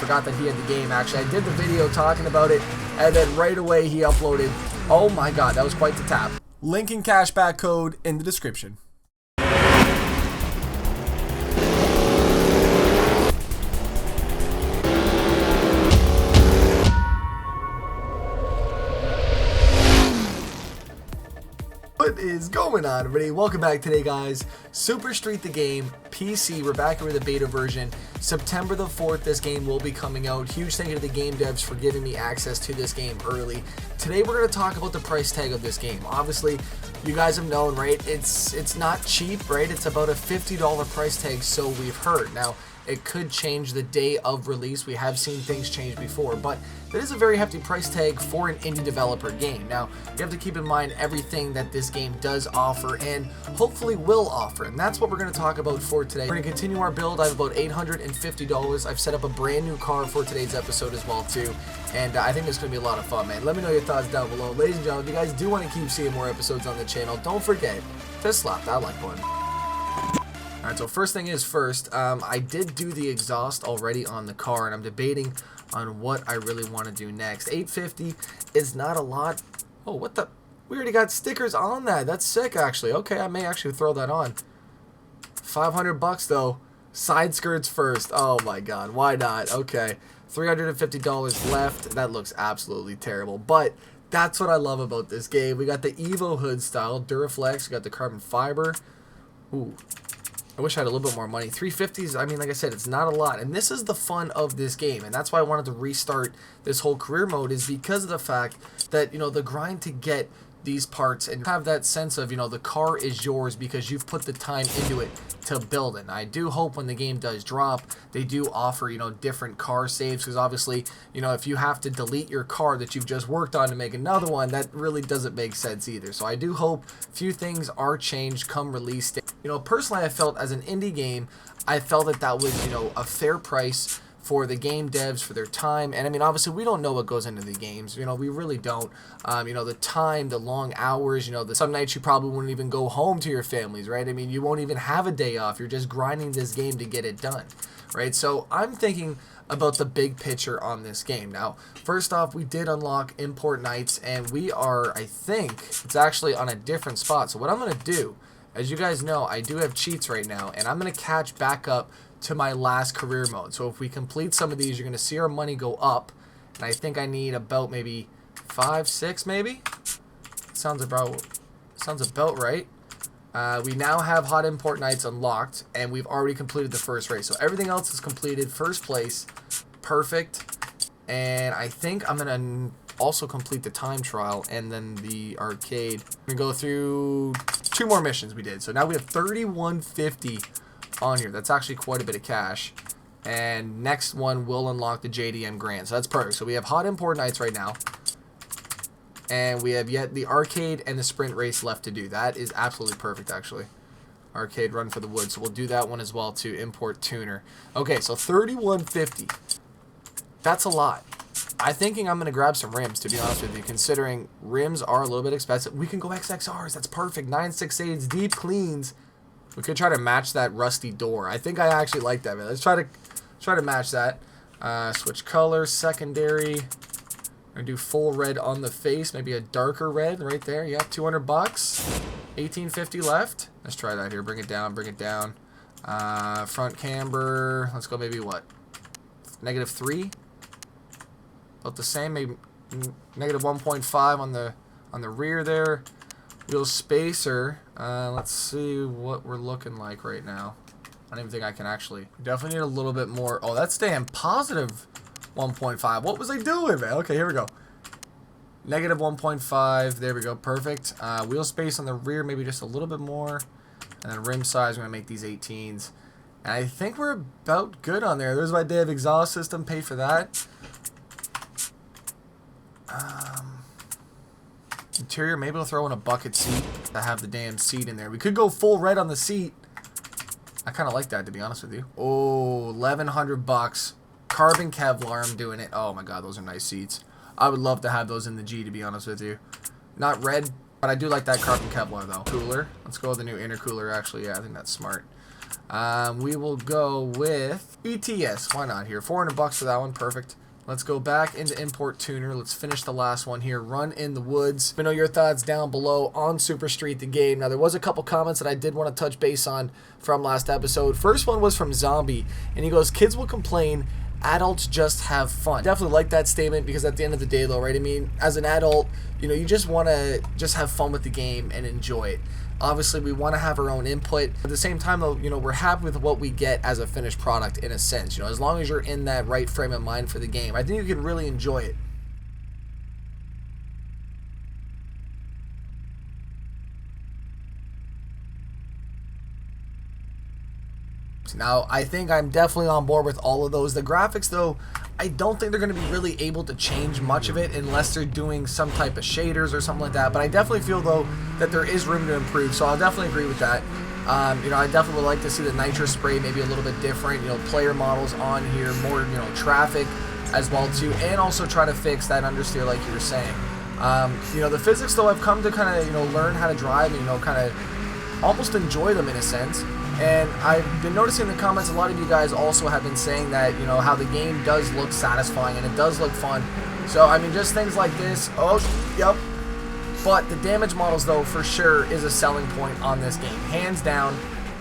forgot that he had the game. Actually, I did the video talking about it, and then right away he uploaded. Oh my god, that was quite the tap. Link and cashback code in the description. What is going on, everybody? Welcome back today, guys. SuperStreet the game, PC. We're back here with a beta version. September the 4th, this game will be coming out. Huge thank you to the game devs for giving me access to this game early. Today, we're going to talk about the price tag of this game. Obviously, you guys have known, right? It's not cheap, right? It's about a $50 price tag, so we've heard. Now, it could change the day of release. We have seen things change before, but that is a very hefty price tag for an indie developer game. Now, you have to keep in mind everything that this game does offer and hopefully will offer, and that's what we're going to talk about for today. We're going to continue our build. I have about $850. I've set up a brand new car for today's episode as well, too, and I think it's going to be a lot of fun, man. Let me know your thoughts down below. Ladies and gentlemen, if you guys do want to keep seeing more episodes on the channel, don't forget to slap that like button. Alright, so first thing is first, I did do the exhaust already on the car, and I'm debating on what I really want to do next. $850 is not a lot. Oh, what the? We already got stickers on that. That's sick, actually. Okay, I may actually throw that on. $500 though. Side skirts first. Oh my god, why not? Okay, $350 left. That looks absolutely terrible, but that's what I love about this game. We got the Evo hood style, Duraflex. We got the carbon fiber. Ooh. I wish I had a little bit more money. 350s, I mean, like I said, it's not a lot. And this is the fun of this game. And that's why I wanted to restart this whole career mode, is because of the fact that, you know, the grind to get these parts and have that sense of, you know, the car is yours because you've put the time into it to build it. And I do hope when the game does drop, they do offer, you know, different car saves, because obviously, you know, if you have to delete your car that you've just worked on to make another one, that really doesn't make sense either. So I do hope few things are changed come release day. You know, personally, I felt as an indie game, I felt that that was, you know, a fair price for the game devs, for their time. And I mean, obviously we don't know what goes into the games, you know, we really don't. You know, the time, the long hours, you know, some nights you probably wouldn't even go home to your families, right? I mean, you won't even have a day off. You're just grinding this game to get it done, right? So I'm thinking about the big picture on this game. Now, first off, we did unlock import nights, and we are, I think it's actually on a different spot. So what I'm going to do, as you guys know, I do have cheats right now, and I'm going to catch back up to my last career mode. So if we complete some of these, you're going to see our money go up, and I think I need about maybe 5, 6 maybe? Sounds about right. We now have hot import nights unlocked, and we've already completed the first race. So everything else is completed. First place, perfect. And I think I'm going to also complete the time trial and then the arcade. We're going to go through 2 more missions we did. So now we have $31.50 on here. That's actually quite a bit of cash. And next one will unlock the JDM Grand. So that's perfect. So we have hot import nights right now. And we have yet the arcade and the sprint race left to do. That is absolutely perfect, actually. Arcade run for the woods. So we'll do that one as well to import tuner. Okay, so $31.50. That's a lot. I'm thinking I'm going to grab some rims, to be honest with you, considering rims are a little bit expensive. We can go XXRs. That's perfect. 968s, deep cleans. We could try to match that rusty door. I think I actually like that, man. Let's try to match that. Switch color, secondary. I'm gonna do full red on the face, maybe a darker red right there. Yeah, $200. $18.50 left. Let's try that here. Bring it down. Bring it down. Front camber. Let's go. Maybe what? -3. About the same. Maybe -1.5 on the rear there. Wheel spacer. Let's see what we're looking like right now. I don't even think I can actually. Definitely need a little bit more. Oh, that's staying positive 1.5. What was I doing, man? Okay, here we go. -1.5. There we go. Perfect. Wheel space on the rear, maybe just a little bit more. And then rim size, we're going to make these 18s. And I think we're about good on there. There's my day of exhaust system. Pay for that. Interior, maybe we'll throw in a bucket seat to have the damn seat in there. We could go full red on the seat. I kind of like that, to be honest with you. Oh, $1,100. Carbon Kevlar, I'm doing it. Oh my god, those are nice seats. I would love to have those in the G, to be honest with you. Not red, but I do like that carbon Kevlar, though. Cooler. Let's go with the new intercooler, actually. Yeah, I think that's smart. We will go with ETS. Why not here? $400 for that one. Perfect. Let's go back into import tuner. Let's finish the last one here. Run in the woods. Let me know your thoughts down below on SuperStreet the game. Now, there was a couple comments that I did want to touch base on from last episode. First one was from Zombie, and he goes, kids will complain, adults just have fun. Definitely like that statement, because at the end of the day though, right, I mean, as an adult, you know, you just want to just have fun with the game and enjoy it. Obviously, we want to have our own input. At the same time, though, you know, we're happy with what we get as a finished product in a sense. You know, as long as you're in that right frame of mind for the game, I think you can really enjoy it. Now, I think I'm definitely on board with all of those. The graphics, though, I don't think they're going to be really able to change much of it unless they're doing some type of shaders or something like that. But I definitely feel, though, that there is room to improve, so I'll definitely agree with that. You know, I definitely would like to see the nitro spray maybe a little bit different, you know, player models on here, more, you know, traffic as well, too, and also try to fix that understeer like you were saying. You know, the physics, though, I've come to kind of, you know, learn how to drive and, you know, kind of almost enjoy them in a sense. And I've been noticing in the comments, a lot of you guys also have been saying that, you know, how the game does look satisfying and it does look fun. So, I mean, just things like this. Oh, yep. But the damage models, though, for sure is a selling point on this game. Hands down.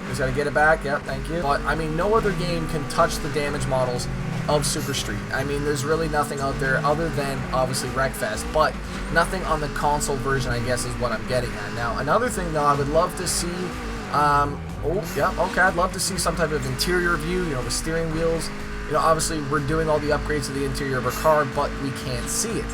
Just got to get it back. Yep, thank you. But, I mean, no other game can touch the damage models of SuperStreet. I mean, there's really nothing out there other than, obviously, Wreckfest. But nothing on the console version, I guess, is what I'm getting at. Now, another thing, though, I would love to see... oh, yeah, okay, I'd love to see some type of interior view, you know, the steering wheels. You know, obviously, we're doing all the upgrades to the interior of our car, but we can't see it.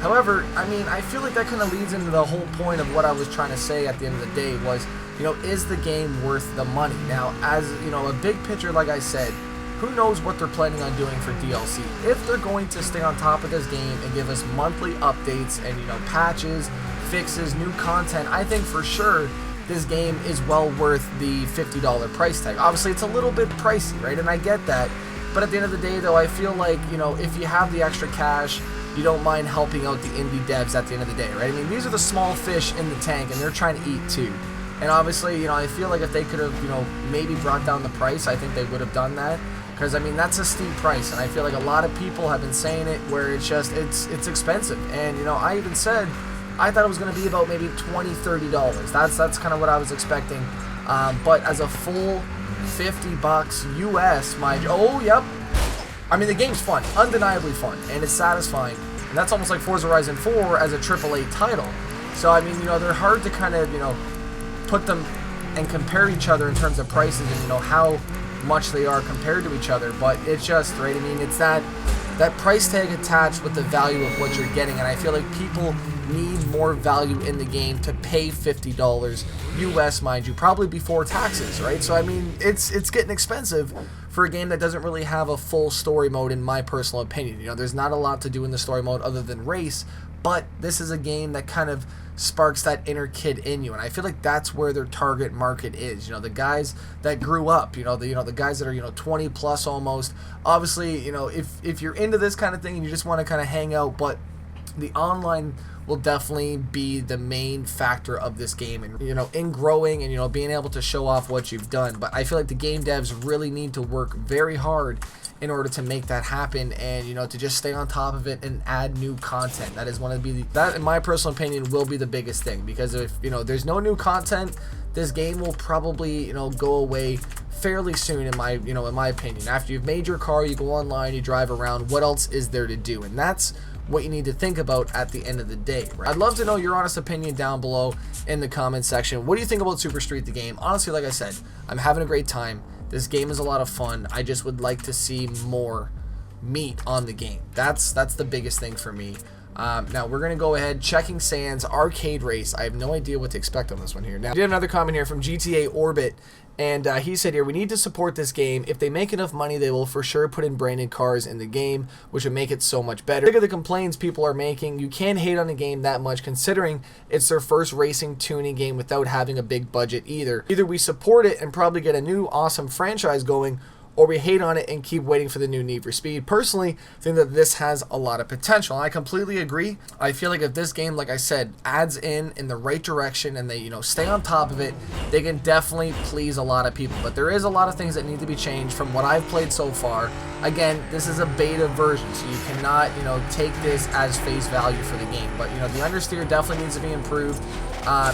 However, I mean, I feel like that kind of leads into the whole point of what I was trying to say at the end of the day was, you know, is the game worth the money? Now, as, you know, a big picture, like I said, who knows what they're planning on doing for DLC. If they're going to stay on top of this game and give us monthly updates and, you know, patches, fixes, new content, I think for sure this game is well worth the $50 price tag. Obviously, it's a little bit pricey, right? And I get that. But at the end of the day, though, I feel like, you know, if you have the extra cash, you don't mind helping out the indie devs at the end of the day, right? I mean, these are the small fish in the tank, and they're trying to eat too. And obviously, you know, I feel like if they could have, you know, maybe brought down the price, I think they would have done that. Because, I mean, that's a steep price, and I feel like a lot of people have been saying it where it's just, it's expensive. And, you know, I even said... I thought it was going to be about maybe $20, $30. That's kind of what I was expecting. But as a full $50 US, mind you. Oh, yep. I mean, the game's fun. Undeniably fun. And it's satisfying. And that's almost like Forza Horizon 4 as a AAA title. So, I mean, you know, they're hard to kind of, you know, put them and compare each other in terms of prices and, you know, how much they are compared to each other. But it's just, right, I mean, it's that price tag attached with the value of what you're getting. And I feel like people need more value in the game to pay $50 US, mind you, probably before taxes, right? So I mean, it's getting expensive for a game that doesn't really have a full story mode, in my personal opinion. You know, there's not a lot to do in the story mode other than race, but this is a game that kind of sparks that inner kid in you, and I feel like that's where their target market is. You know, the guys that grew up, you know, the guys that are, you know, 20 plus almost. Obviously, you know, if you're into this kind of thing and you just want to kind of hang out, but the online will definitely be the main factor of this game, and, you know, in growing and, you know, being able to show off what you've done. But I feel like the game devs really need to work very hard in order to make that happen, and, you know, to just stay on top of it and add new content. That is one of that, in my personal opinion, will be the biggest thing, because if, you know, there's no new content, this game will probably, you know, go away fairly soon, in my opinion. After you've made your car, you go online, you drive around, what else is there to do? And that's what you need to think about at the end of the day, right? I'd love to know your honest opinion down below in the comment section. What do you think about SuperStreet the game? Honestly, like I said, I'm having a great time. This game is a lot of fun. I just would like to see more meat on the game. That's the biggest thing for me. Now we're gonna go ahead, checking Sands arcade race. I have no idea what to expect on this one here. Now, we did another comment here from GTA Orbit, and he said here, we need to support this game. If they make enough money, they will for sure put in branded cars in the game, which would make it so much better. Look at the complaints people are making. You can't hate on the game that much, considering it's their first racing tuning game without having a big budget either. Either we support it and probably get a new awesome franchise going, or we hate on it and keep waiting for the new Need for Speed. Personally, I think that this has a lot of potential. I completely agree. I feel like if this game, like I said, adds in the right direction and they, you know, stay on top of it, they can definitely please a lot of people. But there is a lot of things that need to be changed from what I've played so far. Again, this is a beta version, so you cannot, you know, take this as face value for the game. But, you know, the understeer definitely needs to be improved.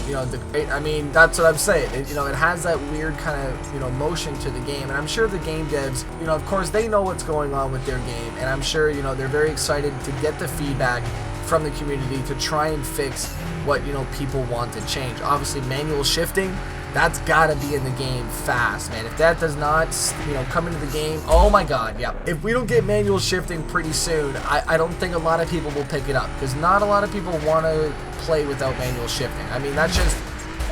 You know, I mean, that's what I'm saying. You know, it has that weird kind of, you know, motion to the game, and I'm sure the game devs, you know, of course, they know what's going on with their game, and I'm sure, you know, they're very excited to get the feedback from the community to try and fix what, you know, people want to change. Obviously, manual shifting, that's gotta be in the game fast, man. If that does not, you know, come into the game, oh my god, yeah. If we don't get manual shifting pretty soon, I don't think a lot of people will pick it up, because not a lot of people want to play without manual shifting. I mean, that's just,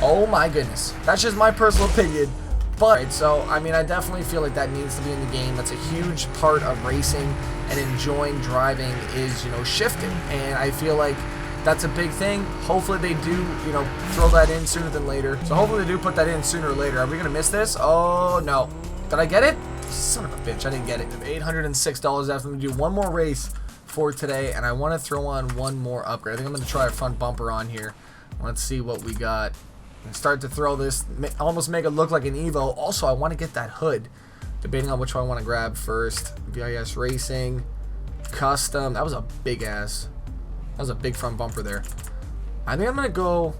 oh my goodness, that's just my personal opinion. But, so, I mean, I definitely feel like that needs to be in the game. That's a huge part of racing and enjoying driving is, you know, shifting. And I feel like that's a big thing. Hopefully they do, you know, throw that in sooner than later. So hopefully they do put that in sooner or later. Are we going to miss this? Oh, no. Did I get it? Son of a bitch, I didn't get it. $806 after I'm going to do one more race for today, and I want to throw on one more upgrade. I think I'm going to try a front bumper on here. Let's see what we got. And start to throw this, almost make it look like an Evo. Also, I want to get that hood. Debating on which one I want to grab first. VIS Racing, Custom. That was a big ass. That was a big front bumper there. I think I'm going to go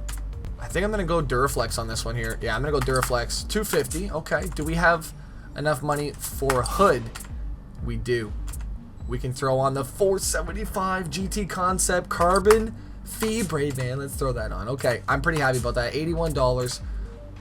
Duraflex on this one here. Yeah, I'm going to go Duraflex. $250. Okay. Do we have enough money for a hood? We do. We can throw on the 475 GT Concept Carbon Fibre, man. Let's throw that on. Okay, I'm pretty happy about that. $81. We're going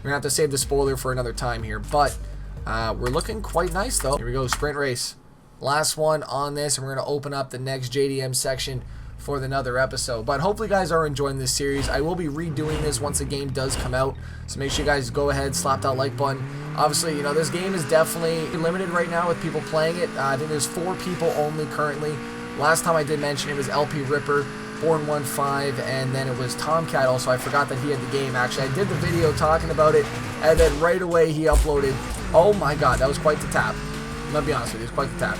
to have to save the spoiler for another time here, but we're looking quite nice, though. Here we go, sprint race. Last one on this, and we're going to open up the next JDM section for another episode. But hopefully you guys are enjoying this series. I will be redoing this once the game does come out, so make sure you guys go ahead, slap that like button. Obviously, you know, this game is definitely limited right now with people playing it. I think there's 4 people only currently. Last time I did mention it was LP Ripper, Born15, and then it was Tomcat also. I forgot that he had the game, actually. I did the video talking about it, and then right away he uploaded. Oh my god, that was quite the tap. I'm gonna be honest with you, it was quite the tap.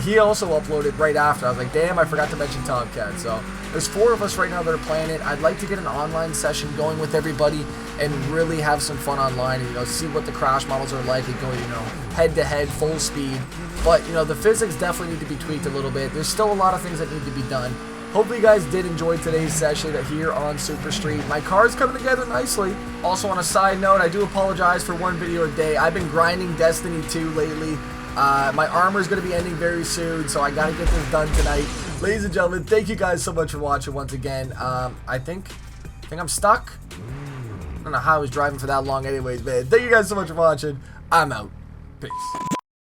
He also uploaded right after. I was like, damn, I forgot to mention Tomcat. So there's 4 of us right now that are playing it. I'd like to get an online session going with everybody and really have some fun online and, you know, see what the crash models are like and go, you know, head to head, full speed. But, you know, the physics definitely need to be tweaked a little bit. There's still a lot of things that need to be done. Hopefully you guys did enjoy today's session here on SuperStreet. My car's coming together nicely. Also, on a side note, I do apologize for one video a day. I've been grinding Destiny 2 lately. My armor is going to be ending very soon, so I got to get this done tonight. Ladies and gentlemen, thank you guys so much for watching once again. I think I'm stuck. I don't know how I was driving for that long anyways, man. Thank you guys so much for watching. I'm out. Peace.